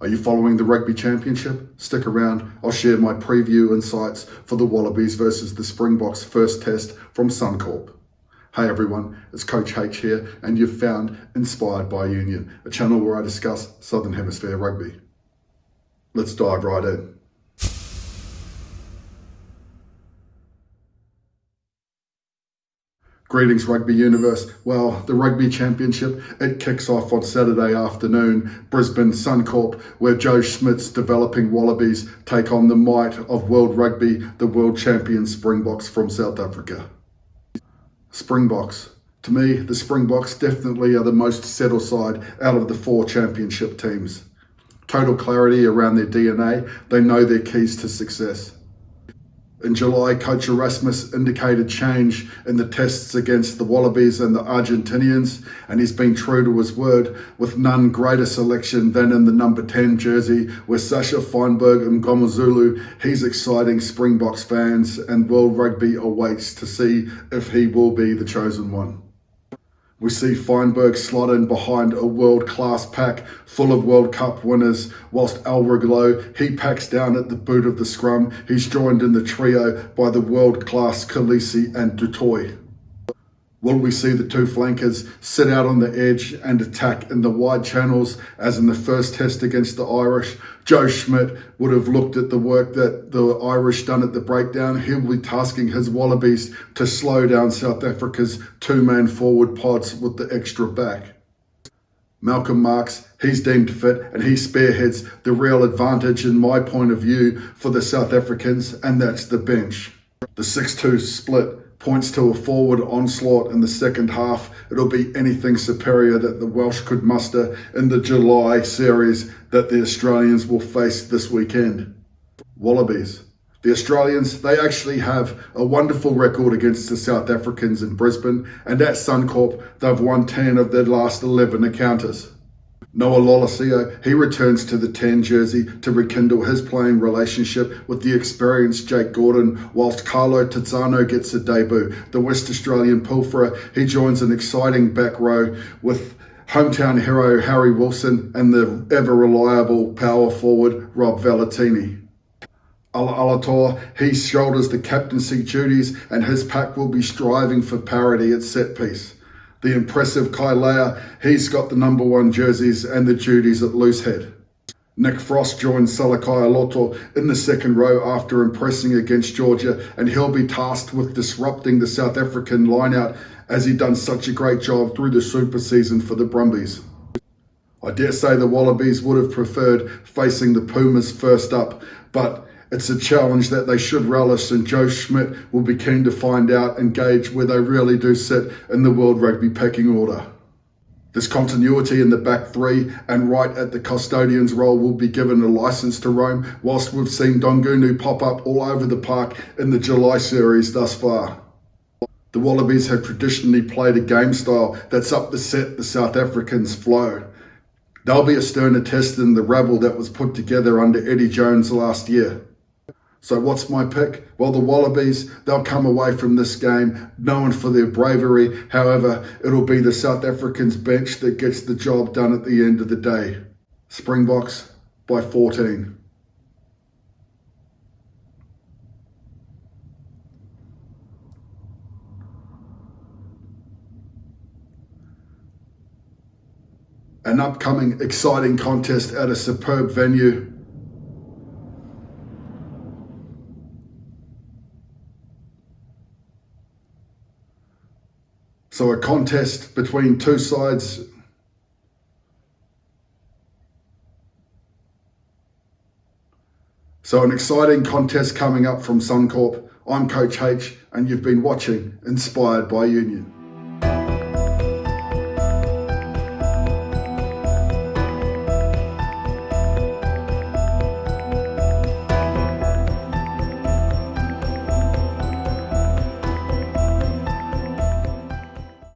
Are you following the Rugby Championship? Stick around, I'll share my preview insights for the Wallabies versus the Springboks first test from Suncorp. Hey everyone, it's Coach H here, and you've found Inspired by Union, a channel where I discuss Southern Hemisphere rugby. Let's dive right in. Greetings Rugby Universe. Well, the Rugby Championship, it kicks off on Saturday afternoon, Brisbane Suncorp, where Joe Schmidt's developing Wallabies take on the might of World Rugby, the world champion Springboks from South Africa. Springboks. To me, the Springboks definitely are the most settled side out of the four championship teams. Total clarity around their DNA, they know their keys to success. In July, Coach Erasmus indicated change in the tests against the Wallabies and the Argentinians, and he's been true to his word, with none greater selection than in the number 10 jersey with Sasha Feinberg and Ngomazulu. He's exciting Springboks fans, and World Rugby awaits to see if he will be the chosen one. We see Feinberg slot in behind a world-class pack full of World Cup winners, whilst Alreglo, he packs down at the boot of the scrum. He's joined in the trio by the world-class Khaleesi and Dutoy. Will we see the two flankers sit out on the edge and attack in the wide channels as in the first test against the Irish? Joe Schmidt would have looked at the work that the Irish done at the breakdown. He'll be tasking his Wallabies to slow down South Africa's two-man forward pods with the extra back. Malcolm Marx, he's deemed fit and he spearheads the real advantage in my point of view for the South Africans, and that's the bench. The 6-2 split points to a forward onslaught in the second half. It'll be anything superior that the Welsh could muster in the July series that the Australians will face this weekend. Wallabies. The Australians, they actually have a wonderful record against the South Africans in Brisbane, and at Suncorp, they've won 10 of their last 11 encounters. Noah Lolesio, he returns to the 10 jersey to rekindle his playing relationship with the experienced Jake Gordon, whilst Carlo Tizzano gets a debut. The West Australian pilferer, he joins an exciting back row with hometown hero Harry Wilson and the ever-reliable power forward Rob Valentini. Alator, he shoulders the captaincy duties, and his pack will be striving for parity at set piece. The impressive Kai Leia, he's got the number 1 jerseys and the duties at loose head. Nick Frost joins Salakai Aloto in the second row after impressing against Georgia, and he'll be tasked with disrupting the South African lineout as he done such a great job through the super season for the Brumbies. I dare say the Wallabies would have preferred facing the Pumas first up, but it's a challenge that they should relish, and Joe Schmidt will be keen to find out and gauge where they really do sit in the World Rugby pecking order. This continuity in the back three and right at the custodian's role will be given a license to roam, whilst we've seen Dongunu pop up all over the park in the July series thus far. The Wallabies have traditionally played a game style that's up to set the South Africans' flow. They'll be a sterner test than the rabble that was put together under Eddie Jones last year. So what's my pick? Well, the Wallabies, they'll come away from this game known for their bravery. However, it'll be the South Africans bench that gets the job done at the end of the day. Springboks by 14. An upcoming exciting contest at a superb venue. So a contest between two sides. So an exciting contest coming up from Suncorp. I'm Coach H, and you've been watching Inspired by Union.